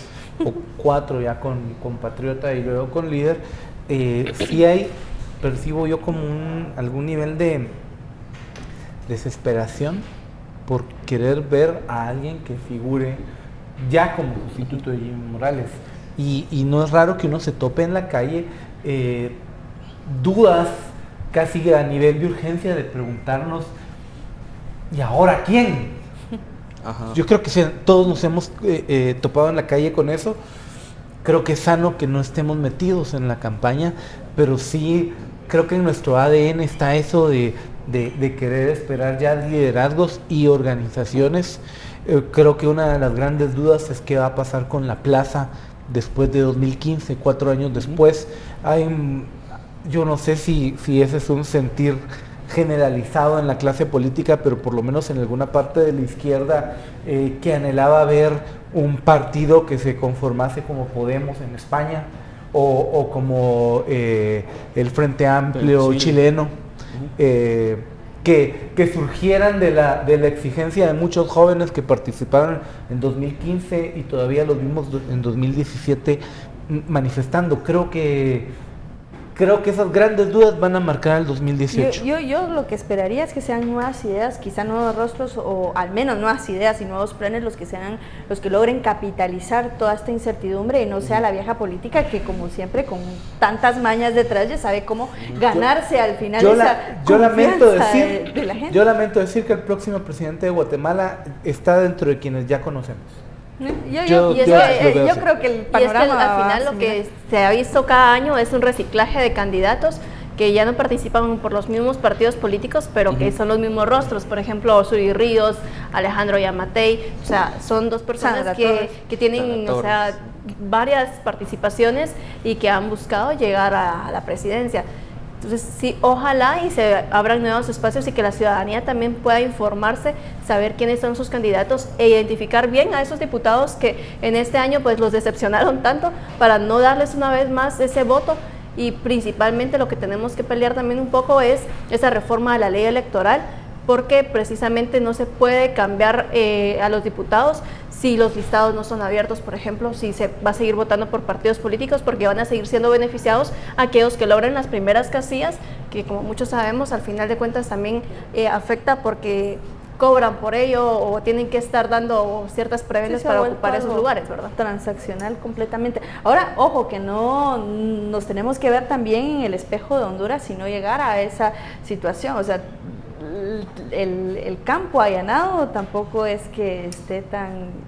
o 4 ya con Patriota y luego con Líder, sí percibo yo como algún nivel de desesperación por querer ver a alguien que figure ya como sustituto de Jimmy Morales. Y no es raro que uno se tope en la calle dudas casi a nivel de urgencia de preguntarnos, ¿y ahora quién? Ajá. Yo creo que todos nos hemos topado en la calle con eso. Creo que es sano que no estemos metidos en la campaña, pero sí creo que en nuestro ADN está eso de querer esperar ya liderazgos y organizaciones. Creo que una de las grandes dudas es qué va a pasar con la plaza después de 2015, 4 años después. Yo no sé si ese es un sentir generalizado en la clase política, pero por lo menos en alguna parte de la izquierda que anhelaba ver un partido que se conformase como Podemos en España o como el Frente Amplio chileno, que surgieran de la exigencia de muchos jóvenes que participaron en 2015 y todavía los vimos en 2017 manifestando. Creo que creo que esas grandes dudas van a marcar el 2018. Yo lo que esperaría es que sean nuevas ideas, quizá nuevos rostros o al menos nuevas ideas y nuevos planes los que logren capitalizar toda esta incertidumbre y no sea la vieja política que como siempre con tantas mañas detrás ya sabe cómo ganarse al final esa confianza de la gente. Yo lamento decir que el próximo presidente de Guatemala está dentro de quienes ya conocemos. Yo creo que el panorama al final lo que se ha visto cada año es un reciclaje de candidatos que ya no participan por los mismos partidos políticos, pero que son los mismos rostros. Por ejemplo, Suri Ríos, Alejandro Yamatei, o sea, son dos personas que tienen varias participaciones y que han buscado llegar a la presidencia. Entonces, sí, ojalá y se abran nuevos espacios y que la ciudadanía también pueda informarse, saber quiénes son sus candidatos e identificar bien a esos diputados que en este año pues los decepcionaron tanto para no darles una vez más ese voto. Y principalmente lo que tenemos que pelear también un poco es esa reforma de la ley electoral, porque precisamente no se puede cambiar a los diputados si los listados no son abiertos, por ejemplo, si se va a seguir votando por partidos políticos, porque van a seguir siendo beneficiados aquellos que logren las primeras casillas, que como muchos sabemos, al final de cuentas también afecta porque cobran por ello o tienen que estar dando ciertas prebendas para ocupar esos lugares, ¿verdad? Transaccional completamente. Ahora, ojo, que no nos tenemos que ver también en el espejo de Honduras si no llegar a esa situación, o sea, el campo allanado tampoco es que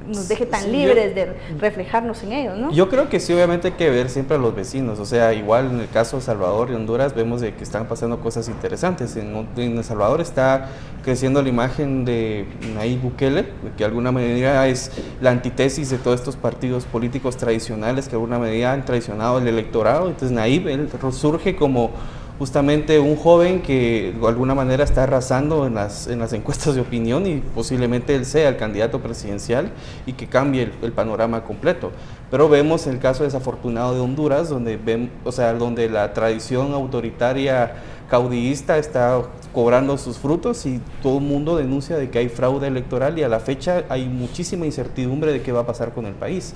nos deje tan libres de reflejarnos en ellos, ¿no? Yo creo que sí, obviamente hay que ver siempre a los vecinos, o sea, igual en el caso de Salvador y Honduras vemos de que están pasando cosas interesantes. En El Salvador está creciendo la imagen de Nayib Bukele, que de alguna manera es la antítesis de todos estos partidos políticos tradicionales que de alguna medida han traicionado el electorado. Entonces Nayib, él surge como justamente un joven que de alguna manera está arrasando en las encuestas de opinión y posiblemente él sea el candidato presidencial y que cambie el panorama completo. Pero vemos el caso desafortunado de Honduras, donde donde la tradición autoritaria caudillista está cobrando sus frutos y todo el mundo denuncia de que hay fraude electoral y a la fecha hay muchísima incertidumbre de qué va a pasar con el país.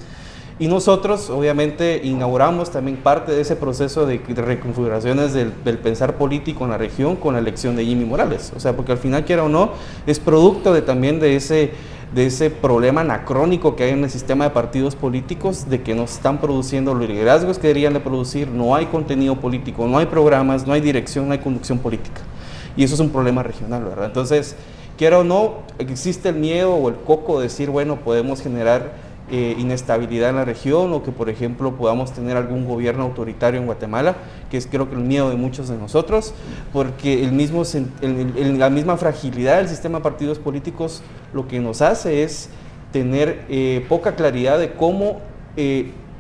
Y nosotros, obviamente, inauguramos también parte de ese proceso de reconfiguraciones del pensar político en la región con la elección de Jimmy Morales. O sea, porque al final, quiera o no, es producto también de ese problema anacrónico que hay en el sistema de partidos políticos, de que no están produciendo los liderazgos que deberían de producir, no hay contenido político, no hay programas, no hay dirección, no hay conducción política. Y eso es un problema regional, ¿verdad? Entonces, quiera o no, existe el miedo o el coco de decir, bueno, podemos generar inestabilidad en la región o que por ejemplo podamos tener algún gobierno autoritario en Guatemala, que es creo que el miedo de muchos de nosotros, porque la misma fragilidad del sistema de partidos políticos lo que nos hace es tener poca claridad de cómo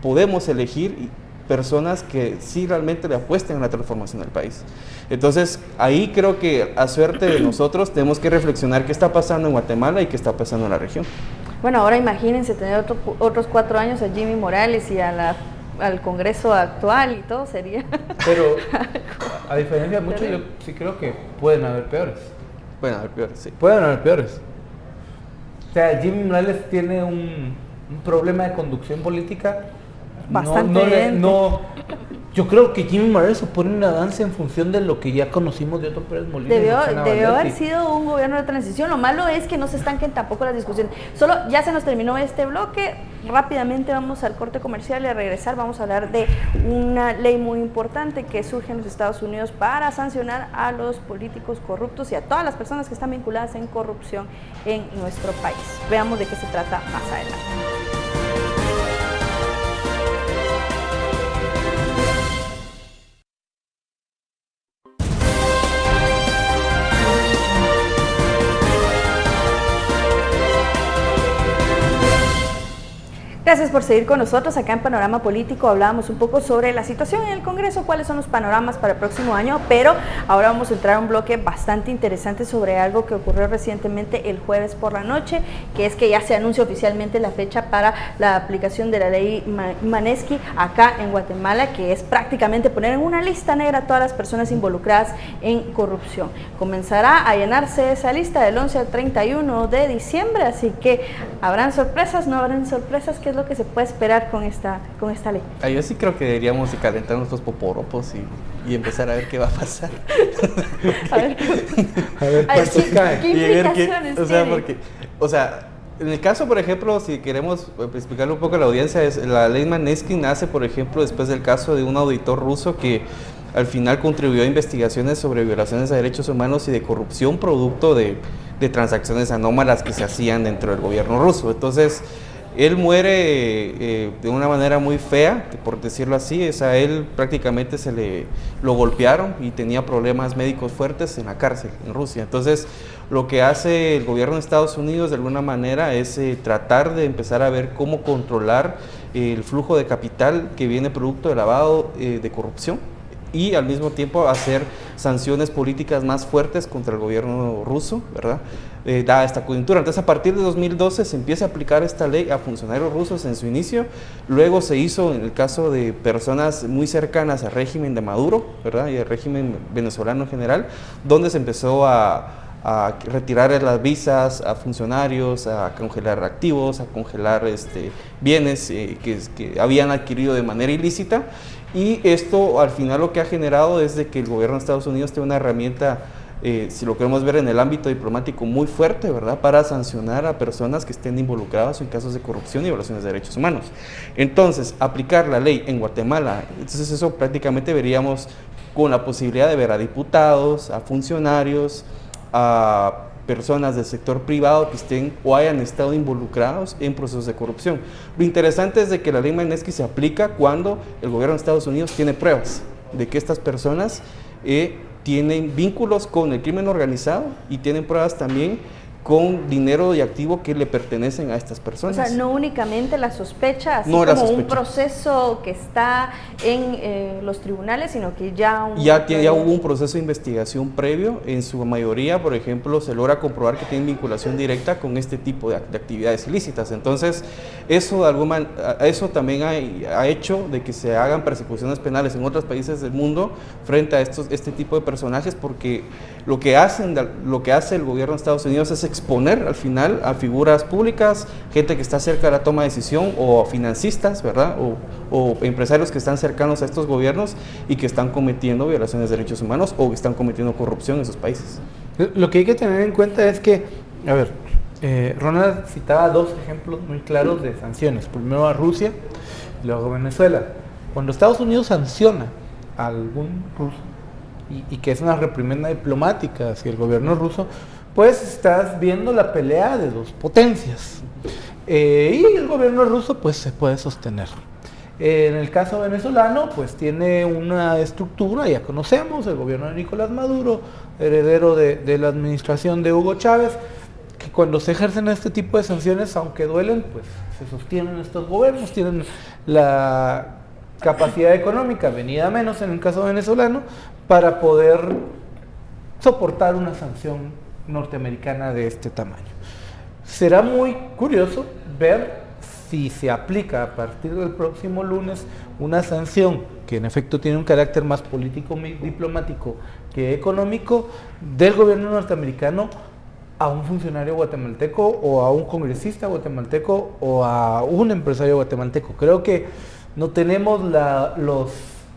podemos elegir personas que sí realmente le apuesten a la transformación del país. Entonces ahí creo que a suerte de nosotros tenemos que reflexionar qué está pasando en Guatemala y qué está pasando en la región. Bueno, ahora imagínense tener otros 4 años a Jimmy Morales y al Congreso actual y todo sería... Pero a diferencia de muchos, yo sí creo que pueden haber peores. Pueden haber peores, sí. Pueden haber peores. O sea, Jimmy Morales tiene un problema de conducción política bastante yo creo que Jimmy Morales supone un avance en función de lo que ya conocimos de Otto Pérez Molina. Debió haber sido un gobierno de transición. Lo malo es que no se estanquen tampoco las discusiones. Solo ya se nos terminó este bloque. Rápidamente vamos al corte comercial y a regresar vamos a hablar de una ley muy importante que surge en los Estados Unidos para sancionar a los políticos corruptos y a todas las personas que están vinculadas en corrupción en nuestro país. Veamos de qué se trata más adelante. Gracias por seguir con nosotros. Acá en Panorama Político hablábamos un poco sobre la situación en el Congreso, cuáles son los panoramas para el próximo año, pero ahora vamos a entrar a un bloque bastante interesante sobre algo que ocurrió recientemente el jueves por la noche, que es que ya se anuncia oficialmente la fecha para la aplicación de la ley Manesky acá en Guatemala, que es prácticamente poner en una lista negra a todas las personas involucradas en corrupción. Comenzará a llenarse esa lista del 11 al 31 de diciembre, así que ¿habrán sorpresas? ¿No habrán sorpresas? ¿Qué es es lo que se puede esperar con esta ley? Yo sí creo que deberíamos de calentar nuestros poporopos y empezar a ver qué va a pasar. A ver cuántos caen. ¿Qué implicaciones tiene? En el caso, por ejemplo, si queremos explicarle un poco a la audiencia, la ley Magnitsky nace, por ejemplo, después del caso de un auditor ruso que al final contribuyó a investigaciones sobre violaciones a derechos humanos y de corrupción producto de transacciones anómalas que se hacían dentro del gobierno ruso. Entonces, él muere de una manera muy fea, por decirlo así. A él prácticamente lo golpearon y tenía problemas médicos fuertes en la cárcel en Rusia. Entonces, lo que hace el gobierno de Estados Unidos de alguna manera es tratar de empezar a ver cómo controlar el flujo de capital que viene producto de lavado de corrupción, y al mismo tiempo hacer sanciones políticas más fuertes contra el gobierno ruso, ¿verdad? Dada esta coyuntura. Entonces, a partir de 2012 se empieza a aplicar esta ley a funcionarios rusos en su inicio. Luego se hizo en el caso de personas muy cercanas al régimen de Maduro, ¿verdad? Y al régimen venezolano en general, donde se empezó a retirar las visas a funcionarios, a congelar activos, a congelar bienes que habían adquirido de manera ilícita. Y esto al final lo que ha generado es de que el gobierno de Estados Unidos tiene una herramienta, si lo queremos ver en el ámbito diplomático, muy fuerte, ¿verdad?, para sancionar a personas que estén involucradas en casos de corrupción y violaciones de derechos humanos. Entonces, aplicar la ley en Guatemala, entonces eso prácticamente veríamos con la posibilidad de ver a diputados, a funcionarios, a personas del sector privado que estén o hayan estado involucrados en procesos de corrupción. Lo interesante es de que la ley Magnitsky se aplica cuando el gobierno de Estados Unidos tiene pruebas de que estas personas tienen vínculos con el crimen organizado y tienen pruebas también con dinero y activo que le pertenecen a estas personas. O sea, no únicamente la sospecha, así no como sospecha. Un proceso que está en los tribunales, sino que ya hubo un proceso de investigación previo. En su mayoría, por ejemplo, se logra comprobar que tienen vinculación directa con este tipo de actividades ilícitas. Entonces, eso también ha hecho de que se hagan persecuciones penales en otros países del mundo frente a este tipo de personajes, porque lo que hace el gobierno de Estados Unidos es exponer al final a figuras públicas, gente que está cerca de la toma de decisión, o financistas, ¿verdad?, o empresarios que están cercanos a estos gobiernos y que están cometiendo violaciones de derechos humanos o que están cometiendo corrupción en sus países. Lo que hay que tener en cuenta es que, a ver, Ronald citaba dos ejemplos muy claros de sanciones, primero a Rusia y luego a Venezuela. Cuando Estados Unidos sanciona a algún ruso y que es una reprimenda diplomática hacia el gobierno ruso, pues estás viendo la pelea de dos potencias, y el gobierno ruso pues se puede sostener. En el caso venezolano pues tiene una estructura, ya conocemos, el gobierno de Nicolás Maduro, heredero de la administración de Hugo Chávez, que cuando se ejercen este tipo de sanciones, aunque duelen, pues se sostienen estos gobiernos, tienen la capacidad económica, venida menos en el caso venezolano, para poder soportar una sanción norteamericana de este tamaño. Será muy curioso ver si se aplica a partir del próximo lunes una sanción que en efecto tiene un carácter más político, diplomático que económico, del gobierno norteamericano a un funcionario guatemalteco o a un congresista guatemalteco o a un empresario guatemalteco. Creo que no tenemos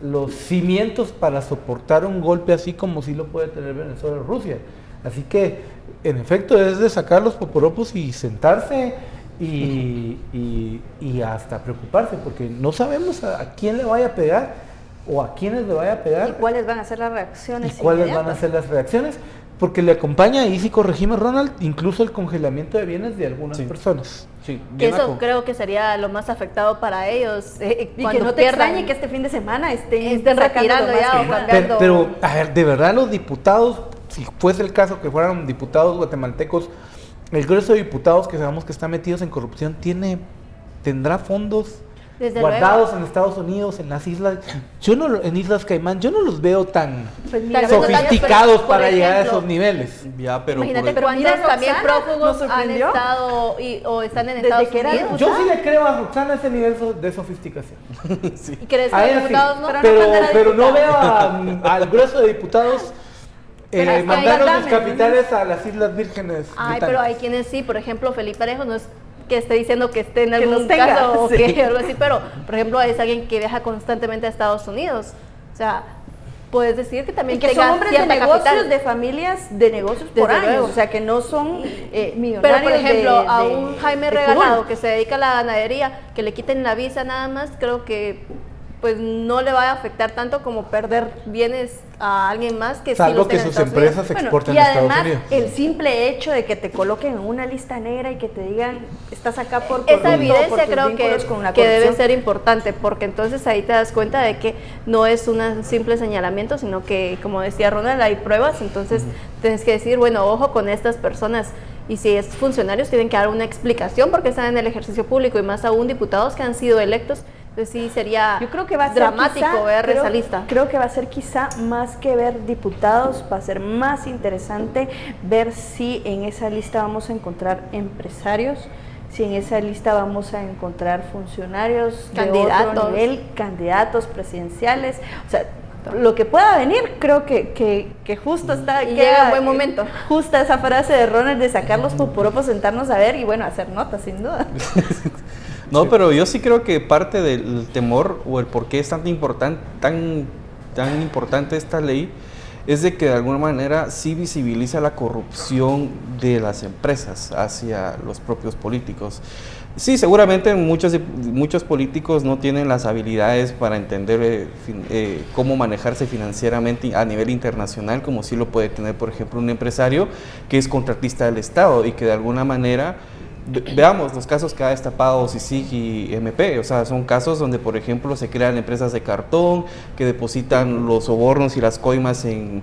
los cimientos para soportar un golpe así como sí lo puede tener Venezuela o Rusia. Así que, en efecto, es de sacar los poporopos y sentarse y hasta preocuparse, porque no sabemos a quién le vaya a pegar o a quiénes le vaya a pegar. ¿Y cuáles van a ser las reacciones? ¿Cuáles van a ser las reacciones? Porque le acompaña, y sí corregime, Ronald, incluso el congelamiento de bienes de algunas personas. Sí, eso creo que sería lo más afectado para ellos. Y que no te extrañe que este fin de semana estén retirando ya o cambiando. Pero, a ver, de verdad los diputados, si fuese el caso que fueran diputados guatemaltecos, el grueso de diputados que sabemos que están metidos en corrupción tendrá fondos desde guardados luego en Estados Unidos, en las islas, en Islas Caimán, yo no los veo tan mira, sofisticados para ejemplo, llegar a esos niveles. Ya, pero imagínate cuántos también prófugos han estado o están en Estados Unidos. Yo sí le creo a Roxana ese nivel de sofisticación. Sí. ¿Y crees que los diputados no? Pero no veo al grueso de diputados mandaron sus capitales a las Islas Vírgenes. Ay, pero hay quienes sí, por ejemplo, Felipe Parejo no es que esté diciendo que esté en Que los algún tenga, caso o sí. que algo así, pero por ejemplo es alguien que viaja constantemente a Estados Unidos, o sea, puedes decir que también Y que tenga son hombres de cierta negocios, capital. de familias de negocios por Desde años, luego. o sea, que no son millonarios. Pero por ejemplo, a de- un Jaime de Regalado curul. que se dedica a la ganadería, que le quiten la visa nada más, creo que pues no le va a afectar tanto como perder bienes a alguien más que sí Salvo los que tenga en sus Estados empresas Unidos. exporten Y a Estados además, Unidos. el simple hecho de que te coloquen en una lista negra y que te digan, estás acá por Esa corrupto, evidencia por tus creo vínculos con la que debe corrupción. ser importante, porque entonces ahí te das cuenta de que no es un simple señalamiento, sino que, como decía Ronald, hay pruebas, entonces tienes que decir, bueno, ojo con estas personas, y si es funcionarios tienen que dar una explicación porque están en el ejercicio público, y más aún diputados que han sido electos. Entonces sí sería Yo creo que va a ser dramático quizá, ver creo, esa lista. Creo que va a ser quizá más que ver diputados, va a ser más interesante ver si en esa lista vamos a encontrar empresarios, si en esa lista vamos a encontrar funcionarios de otro nivel, candidatos presidenciales, o sea, lo que pueda venir, creo que justo está, Y queda llega en buen momento. Justa esa frase de Ronald de sacar los poporopos, sentarnos a ver y bueno, hacer notas sin duda. No, pero yo sí creo que parte del temor o el por qué es tan importante esta ley es de que de alguna manera sí visibiliza la corrupción de las empresas hacia los propios políticos. Sí, seguramente muchos políticos no tienen las habilidades para entender cómo manejarse financieramente a nivel internacional, como sí lo puede tener, por ejemplo, un empresario que es contratista del Estado y que de alguna manera... Veamos los casos que ha destapado CICIG y MP, o sea, son casos donde, por ejemplo, se crean empresas de cartón que depositan los sobornos y las coimas en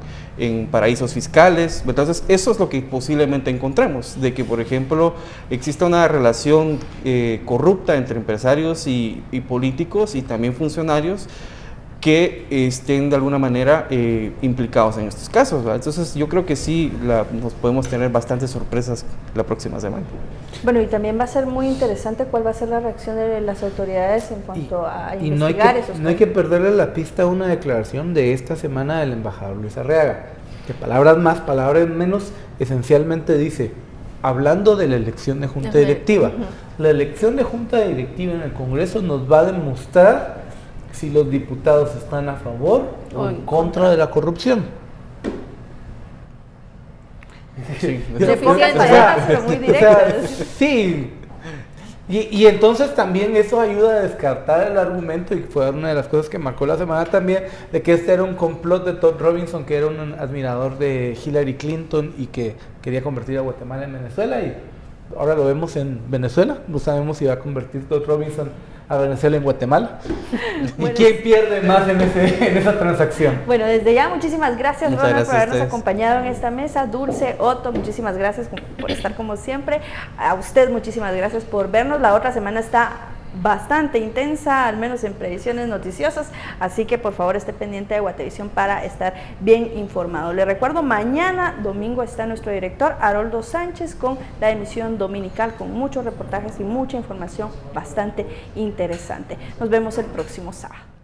paraísos fiscales. Entonces, eso es lo que posiblemente encontremos, de que, por ejemplo, exista una relación corrupta entre empresarios y políticos y también funcionarios que estén de alguna manera implicados en estos casos, ¿verdad? Entonces yo creo que sí nos podemos tener bastantes sorpresas la próxima semana. Bueno, y también va a ser muy interesante cuál va a ser la reacción de las autoridades en cuanto a Y investigar esos no hay que perderle la pista a una declaración de esta semana del embajador Luis Arriaga, que palabras más, palabras menos, esencialmente dice, hablando de la elección de junta directiva, la elección de junta directiva en el Congreso nos va a demostrar si los diputados están a favor o en contra de la corrupción. Sí, pero muy directas. Sí. Y entonces también eso ayuda a descartar el argumento, y fue una de las cosas que marcó la semana también, de que este era un complot de Todd Robinson, que era un admirador de Hillary Clinton y que quería convertir a Guatemala en Venezuela, y ahora lo vemos en Venezuela. No sabemos si va a convertir Todd Robinson a Venezuela en Guatemala. ¿Y quién pierde más en esa transacción? Bueno, desde ya muchísimas gracias, Muchas Ronald, gracias por a habernos ustedes. acompañado en esta mesa. Dulce, Otto, muchísimas gracias por estar como siempre. A usted muchísimas gracias por vernos. La otra semana está bastante intensa, al menos en previsiones noticiosas, así que por favor esté pendiente de Guatevisión para estar bien informado. Le recuerdo, mañana domingo está nuestro director Haroldo Sánchez con la emisión dominical, con muchos reportajes y mucha información bastante interesante. Nos vemos el próximo sábado.